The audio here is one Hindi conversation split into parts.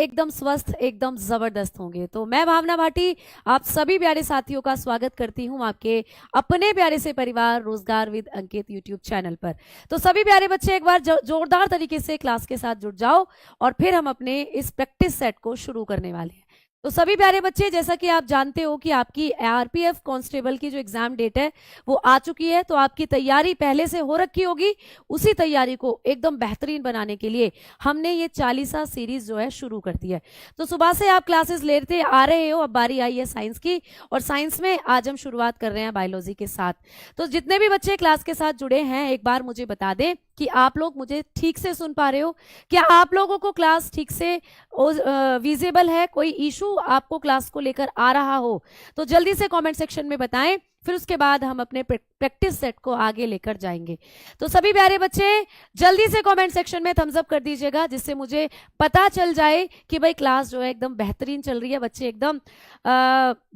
एकदम स्वस्थ, एकदम जबरदस्त होंगे। तो मैं भावना भाटी आप सभी प्यारे साथियों का स्वागत करती हूं आपके अपने प्यारे से परिवार रोजगार विद अंकित यूट्यूब चैनल पर। तो सभी प्यारे बच्चे एक बार जोरदार तरीके से क्लास के साथ जुड़ जाओ और फिर हम अपने इस प्रैक्टिस सेट को शुरू करने वाले हैं। तो सभी प्यारे बच्चे, जैसा कि आप जानते हो कि आपकी आरपीएफ कांस्टेबल की जो एग्जाम डेट है वो आ चुकी है, तो आपकी तैयारी पहले से हो रखी होगी। उसी तैयारी को एकदम बेहतरीन बनाने के लिए हमने ये 40 सीरीज जो है शुरू कर दी है। तो सुबह से आप क्लासेस लेते आ रहे हो, अब बारी आई है साइंस की, और साइंस में आज हम शुरुआत कर रहे हैं बायोलॉजी के साथ। तो जितने भी बच्चे क्लास के साथ जुड़े हैं एक बार मुझे बता दें कि आप लोग मुझे ठीक से सुन पा रहे हो, क्या आप लोगों को क्लास ठीक से विजिबल है, कोई इशू आपको क्लास को लेकर आ रहा हो तो जल्दी से कमेंट सेक्शन में बताएं, फिर उसके बाद हम अपने प्रैक्टिस सेट को आगे लेकर जाएंगे। तो सभी प्यारे बच्चे जल्दी से कमेंट सेक्शन में थम्स अप कर दीजिएगा, जिससे मुझे पता चल जाए कि भाई क्लास जो है एकदम बेहतरीन चल रही है, बच्चे एकदम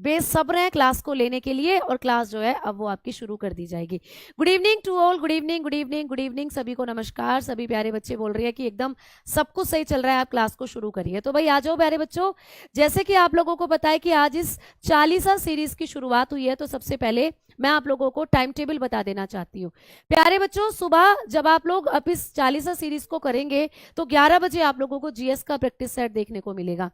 बेसब्र हैं क्लास को लेने के लिए, और क्लास जो है अब वो आपकी शुरू कर दी जाएगी। Good evening to all, good evening, good evening, good evening, सभी को नमस्कार। सभी प्यारे बच्चे बोल रही है कि एकदम सब कुछ सही चल रहा है, आप क्लास को शुरू करिए। तो भाई आ जाओ प्यारे बच्चों, जैसे कि आप लोगों को पता है कि आज इस 40 सीरीज की शुरुआत हुई है, तो सबसे पहले मैं आप लोगों को टाइम टेबल बता देना चाहती हूँ। प्यारे बच्चों, सुबह जब आप लोग अब इस 40 सीरीज को करेंगे तो 11 बजे आप लोगों को जीएस का प्रैक्टिस सेट देखने को मिलेगा।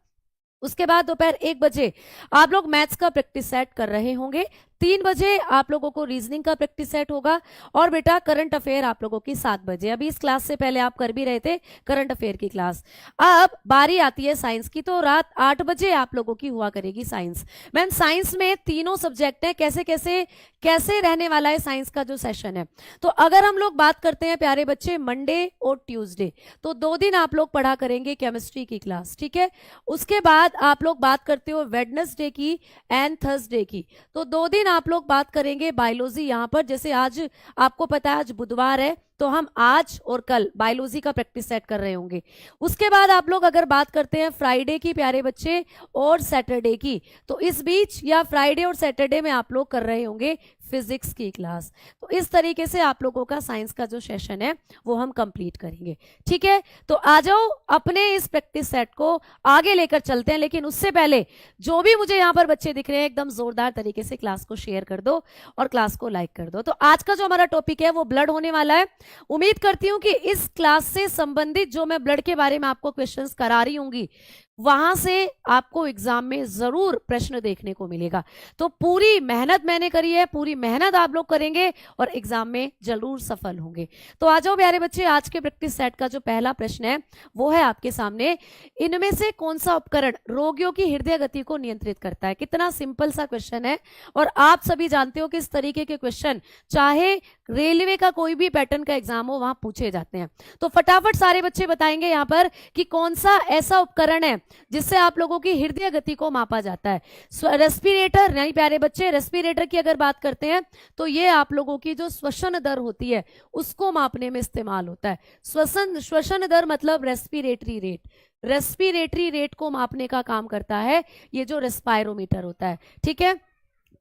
उसके बाद दोपहर 1 बजे आप लोग मैथ्स का प्रैक्टिस सेट कर रहे होंगे। 3 बजे आप लोगों को रीजनिंग का प्रैक्टिस सेट होगा, और बेटा करंट अफेयर आप लोगों की 7 बजे। अभी इस क्लास से पहले आप कर भी रहे थे करंट अफेयर की क्लास। अब बारी आती है साइंस की, तो रात 8 बजे आप लोगों की हुआ करेगी साइंस। मैम साइंस में तीनों सब्जेक्ट हैं, कैसे कैसे कैसे रहने वाला है साइंस का जो सेशन है। तो अगर हम लोग बात करते हैं प्यारे बच्चे मंडे और ट्यूसडे, तो 2 दिन आप लोग पढ़ा करेंगे केमिस्ट्री की क्लास, ठीक है। उसके बाद आप लोग बात करते हो वेडनेसडे की एंड थर्सडे की, तो 2 दिन आप लोग बात करेंगे बायोलॉजी। यहां पर जैसे आज आपको पता है आज बुधवार है, तो हम आज और कल बायोलॉजी का प्रैक्टिस सेट कर रहे होंगे। उसके बाद आप लोग अगर बात करते हैं फ्राइडे की प्यारे बच्चे और सैटरडे की, तो इस बीच या फ्राइडे और सैटरडे में आप लोग कर रहे होंगे फिजिक्स की क्लास। तो इस तरीके से आप लोगों का साइंस का जो सेशन है वो हम कंप्लीट करेंगे, ठीक है। तो आ जाओ अपने इस प्रैक्टिस सेट को आगे लेकर चलते हैं, लेकिन उससे पहले जो भी मुझे यहाँ पर बच्चे दिख रहे हैं एकदम जोरदार तरीके से क्लास को शेयर कर दो और क्लास को लाइक कर दो। तो आज का जो हमारा टॉपिक है वो ब्लड होने वाला है। उम्मीद करती हूं कि इस क्लास से संबंधित जो मैं ब्लड के बारे में आपको क्वेश्चंस करा रही होंगी वहां से आपको एग्जाम में जरूर प्रश्न देखने को मिलेगा। तो पूरी मेहनत मैंने करी है, पूरी मेहनत आप लोग करेंगे और एग्जाम में जरूर सफल होंगे। तो आ जाओ प्यारे बच्चे, आज के प्रैक्टिस सेट का जो पहला प्रश्न है वो है आपके सामने, इनमें से कौन सा उपकरण रोगियों की हृदय गति को नियंत्रित करता है। कितना सिंपल सा क्वेश्चन है, और आप सभी जानते हो कि इस तरीके के क्वेश्चन चाहे रेलवे का कोई भी पैटर्न का एग्जाम हो वहां पूछे जाते हैं। तो फटाफट सारे बच्चे बताएंगे यहां पर कि कौन सा ऐसा उपकरण है जिससे आप लोगों की हृदय गति को मापा जाता है। रेस्पिरेटर, नहीं प्यारे बच्चे, रेस्पिरेटर की अगर बात करते हैं तो ये आप लोगों की जो श्वसन दर होती है उसको मापने में इस्तेमाल होता है। श्वसन दर मतलब रेस्पिरेटरी रेट, रेस्पिरेटरी रेट को मापने का काम करता है ये जो रेस्पायरोमीटर होता है, ठीक है।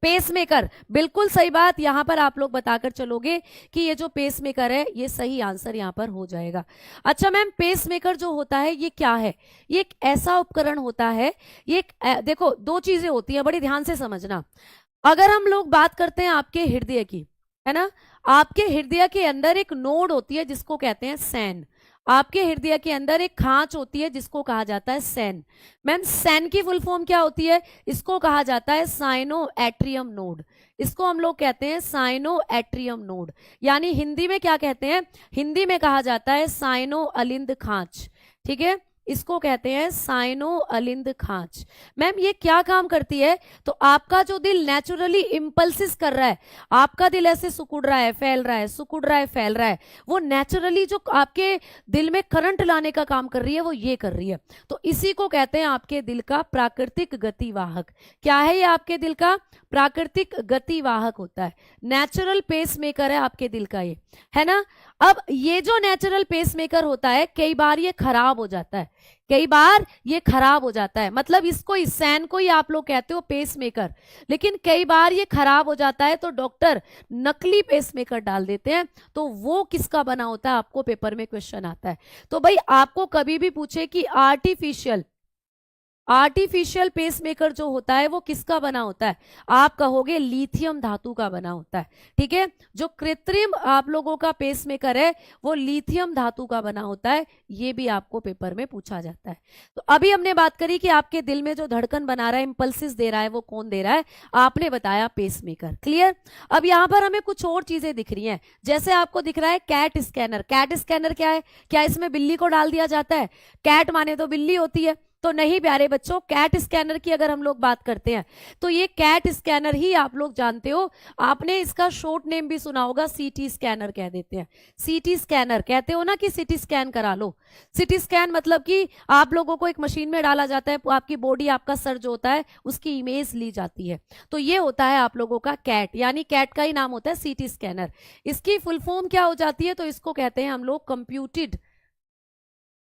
पेसमेकर, बिल्कुल सही बात, यहां पर आप लोग बताकर चलोगे कि ये जो पेसमेकर है ये सही आंसर यहां पर हो जाएगा। अच्छा मैम, पेसमेकर जो होता है ये क्या है? ये एक ऐसा उपकरण होता है, ये देखो 2 चीजें होती हैं, बड़ी ध्यान से समझना। अगर हम लोग बात करते हैं आपके हृदय की, है ना, आपके हृदय के अंदर एक नोड होती है जिसको कहते हैं सैन। आपके हृदय के अंदर एक खांच होती है जिसको कहा जाता है सैन। मैम सैन की फुल फॉर्म क्या होती है? इसको कहा जाता है साइनो एट्रियम नोड। इसको हम लोग कहते हैं साइनो एट्रियम नोड, यानी हिंदी में क्या कहते हैं? हिंदी में कहा जाता है साइनो अलिंद खांच, ठीक है। इसको कहते हैं साइनो अलिंद खांच। मैम ये क्या काम करती है? तो आपका जो दिल नेचुरली इंपल्सिस कर रहा है, आपका दिल ऐसे सुकुड़ रहा है, फैल रहा है, सुकुड़ रहा है, फैल रहा है, वो नेचुरली जो आपके दिल में करंट लाने का काम कर रही है वो ये कर रही है। तो इसी को कहते हैं आपके दिल का प्राकृतिक गतिवाहक। क्या है ये? आपके दिल का प्राकृतिक गतिवाहक होता है, नेचुरल पेसमेकर है आपके दिल का ये, है ना। अब ये जो नेचुरल पेसमेकर होता है कई बार ये खराब हो जाता है, कई बार ये खराब हो जाता है, मतलब इसको, इस सैन को ही आप लोग कहते हो पेसमेकर, लेकिन कई बार ये खराब हो जाता है तो डॉक्टर नकली पेसमेकर डाल देते हैं। तो वो किसका बना होता है? आपको पेपर में क्वेश्चन आता है। तो भाई आपको कभी भी पूछे कि आर्टिफिशियल आर्टिफिशियल पेसमेकर जो होता है वो किसका बना होता है? आप कहोगे लिथियम धातु का बना होता है। ठीक है, जो कृत्रिम आप लोगों का पेसमेकर है वो लिथियम धातु का बना होता है, ये भी आपको पेपर में पूछा जाता है। तो अभी हमने बात करी कि आपके दिल में जो धड़कन बना रहा है, इंपल्सिस दे रहा है, वो कौन दे रहा है? आपने बताया पेसमेकर। क्लियर? अब यहां पर हमें कुछ और चीजें दिख रही हैं, जैसे आपको दिख रहा है कैट स्कैनर। कैट स्कैनर क्या है? क्या इसमें बिल्ली को डाल दिया जाता है? कैट माने तो बिल्ली होती है, तो नहीं प्यारे बच्चों। कैट स्कैनर की अगर हम लोग बात करते हैं तो ये कैट स्कैनर ही आप लोग जानते हो, आपने इसका शॉर्ट नेम भी सुना होगा, सीटी स्कैनर कह देते हैं। सीटी स्कैनर कहते हो ना कि सीटी स्कैन करा लो। सीटी स्कैन मतलब कि आप लोगों को एक मशीन में डाला जाता है, आपकी बॉडी, आपका सर जो होता है उसकी इमेज ली जाती है, तो ये होता है आप लोगों का कैट, यानी कैट का ही नाम होता है सीटी स्कैनर। इसकी फुल फॉर्म क्या हो जाती है? तो इसको कहते हैं हम लोग कंप्यूटेड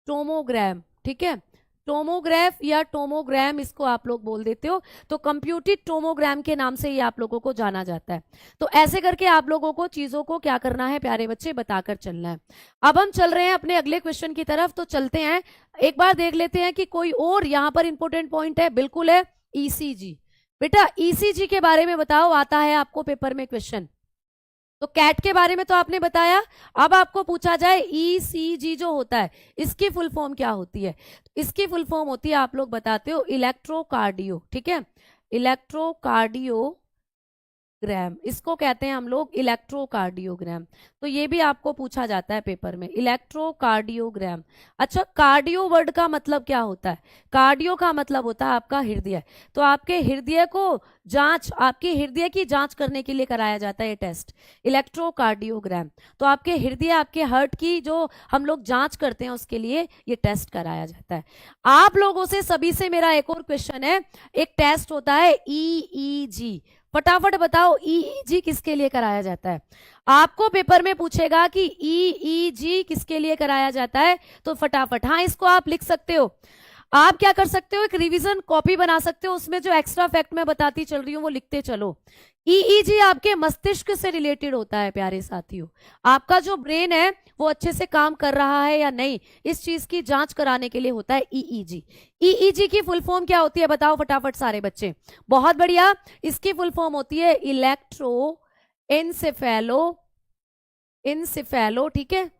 टोमोग्राम। ठीक है, टोमोग्राफ या टोमोग्राम इसको आप लोग बोल देते हो, तो कंप्यूटेड टोमोग्राम के नाम से ये आप लोगों को जाना जाता है। तो ऐसे करके आप लोगों को चीजों को क्या करना है प्यारे बच्चे? बताकर चलना है। अब हम चल रहे हैं अपने अगले क्वेश्चन की तरफ, तो चलते हैं एक बार देख लेते हैं कि कोई और यहाँ पर इंपॉर्टेंट पॉइंट है। बिल्कुल है, ईसीजी। बेटा ईसीजी के बारे में बताओ, आता है आपको पेपर में क्वेश्चन। तो कैट के बारे में तो आपने बताया, अब आपको पूछा जाए ईसीजी जो होता है इसकी फुल फॉर्म क्या होती है? इसकी फुल फॉर्म होती है, आप लोग बताते हो, इलेक्ट्रोकार्डियो। ठीक है, इलेक्ट्रोकार्डियोग्राम, इसको कहते हैं हम लोग इलेक्ट्रोकार्डियोग्राम। तो ये भी आपको पूछा जाता है पेपर में, इलेक्ट्रोकार्डियोग्राम। अच्छा, कार्डियो वर्ड का मतलब क्या होता है? कार्डियो का मतलब होता है आपका हृदय। तो आपके हृदय को जांच, आपके हृदय की जांच करने के लिए कराया जाता है ये टेस्ट, इलेक्ट्रोकार्डियोग्राम। तो आपके हृदय, आपके हार्ट की जो हम लोग जांच करते हैं उसके लिए ये टेस्ट कराया जाता है। आप लोगों से सभी से मेरा एक और क्वेश्चन है, एक टेस्ट होता है ईईजी। फटाफट बताओ ईईजी किसके लिए कराया जाता है? आपको पेपर में पूछेगा कि ईईजी किसके लिए कराया जाता है, तो फटाफट हाँ इसको आप लिख सकते हो। आप क्या कर सकते हो, एक रिवीजन कॉपी बना सकते हो, उसमें जो एक्स्ट्रा फैक्ट मैं बताती चल रही हूँ वो लिखते चलो। ईईजी आपके मस्तिष्क से रिलेटेड होता है प्यारे साथियों। आपका जो ब्रेन है वो अच्छे से काम कर रहा है या नहीं, इस चीज की जांच कराने के लिए होता है ईईजी। ईईजी की फुल फॉर्म क्या होती है बताओ फटाफट सारे बच्चे। बहुत बढ़िया, इसकी फुल फॉर्म होती है इलेक्ट्रो इंसेफेलो, ठीक है,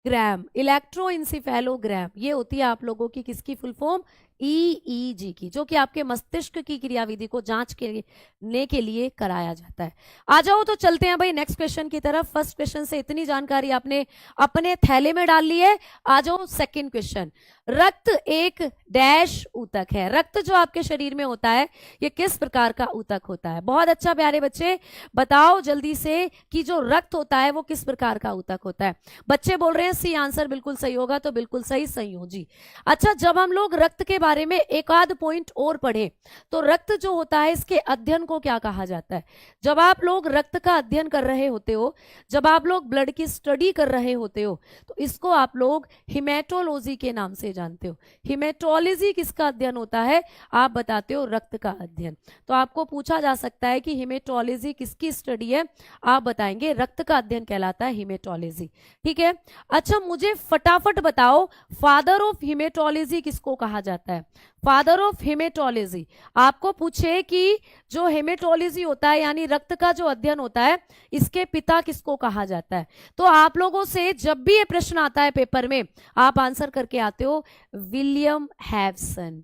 ग्राम, इलेक्ट्रो इंसेफेलोग्राम, ये होती है आप लोगों की किसकी फुल फॉर्म? ईईजी की, जो कि आपके मस्तिष्क की क्रियाविधि को जांच करने के लिए कराया जाता है। आ जाओ तो चलते हैं भाई नेक्स्ट क्वेश्चन की तरफ। फर्स्ट क्वेश्चन से इतनी जानकारी आपने अपने थैले में डाल ली है, आ जाओ सेकंड क्वेश्चन। रक्त एक डैश ऊतक है। रक्त जो आपके शरीर में होता है ये किस प्रकार का ऊतक होता है? बहुत अच्छा प्यारे बच्चे, बताओ जल्दी से कि जो रक्त होता है वो किस प्रकार का ऊतक होता है। बच्चे बोल रहे हैं सी आंसर बिल्कुल सही होगा, तो बिल्कुल सही, संयोजी। अच्छा, जब हम लोग रक्त के बारे में एक आध पॉइंट और पढ़े तो रक्त जो होता है इसके अध्ययन को क्या कहा जाता है? जब आप लोग रक्त का अध्ययन कर रहे होते हो, जब आप लोग ब्लड की स्टडी कर रहे होते हो, तो इसको आप लोग हिमेटोलॉजी के नाम से जानते हो। हिमेटोलॉजी किसका अध्ययन होता है? आप बताते हो रक्त का अध्ययन। तो आपको पूछा जा सकता है कि हिमेटोलॉजी किसकी स्टडी है, आप बताएंगे रक्त का अध्ययन कहलाता है हिमेटोलॉजी। ठीक है, अच्छा मुझे फटाफट बताओ फादर ऑफ हिमेटोलॉजी किसको कहा जाता है? फादर ऑफ हिमेटोलॉजी, आपको पूछे कि जो हिमेटोलॉजी होता है यानी रक्त का जो अध्ययन होता है इसके पिता किसको कहा जाता है? तो आप लोगों से जब भी ये प्रश्न आता है पेपर में आप आंसर करके आते हो विलियम हैवसन।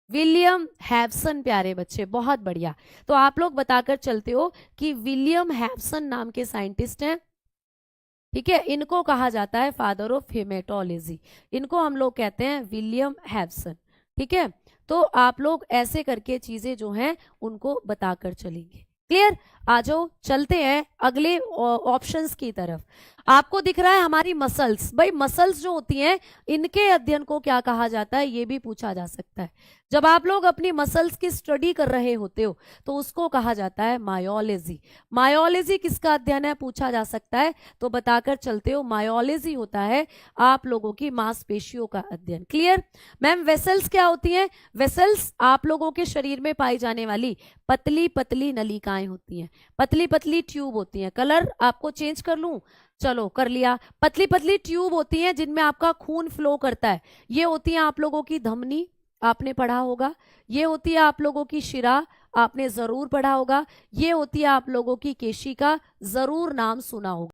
विलियम हैवसन प्यारे बच्चे, बहुत बढ़िया। तो आप लोग बताकर चलते हो कि विलियम हैवसन नाम के साइंटिस्ट हैं, ठीक है, इनको कहा जाता है फादर ऑफ हिमेटोलॉजी, इनको हम लोग कहते हैं विलियम हैवसन। ठीक है, तो आप लोग ऐसे करके चीजें जो हैं उनको बताकर चलेंगे। क्लियर? आ जाओ चलते हैं अगले ऑप्शंस की तरफ। आपको दिख रहा है हमारी मसल्स, भाई मसल्स जो होती हैं इनके अध्ययन को क्या कहा जाता है ये भी पूछा जा सकता है। जब आप लोग अपनी मसल्स की स्टडी कर रहे होते हो तो उसको कहा जाता है मायोलॉजी। मायोलॉजी किसका अध्ययन है पूछा जा सकता है, तो बताकर चलते हो मायोलॉजी होता है आप लोगों की मांसपेशियों का अध्ययन। क्लियर? मैम वेसल्स क्या होती हैं? वेसल्स आप लोगों के शरीर में पाई जाने वाली पतली पतली नलिकाएं होती हैं। पतली पतली ट्यूब होती हैं। कलर आपको चेंज कर लूं? चलो कर लिया। पतली पतली ट्यूब होती हैं जिनमें आपका खून फ्लो करता है। ये होती है आप लोगों की धमनी, आपने पढ़ा होगा। ये होती है आप लोगों की शिरा, आपने जरूर पढ़ा होगा। ये होती है आप लोगों की केशिका, जरूर नाम सुना होगा।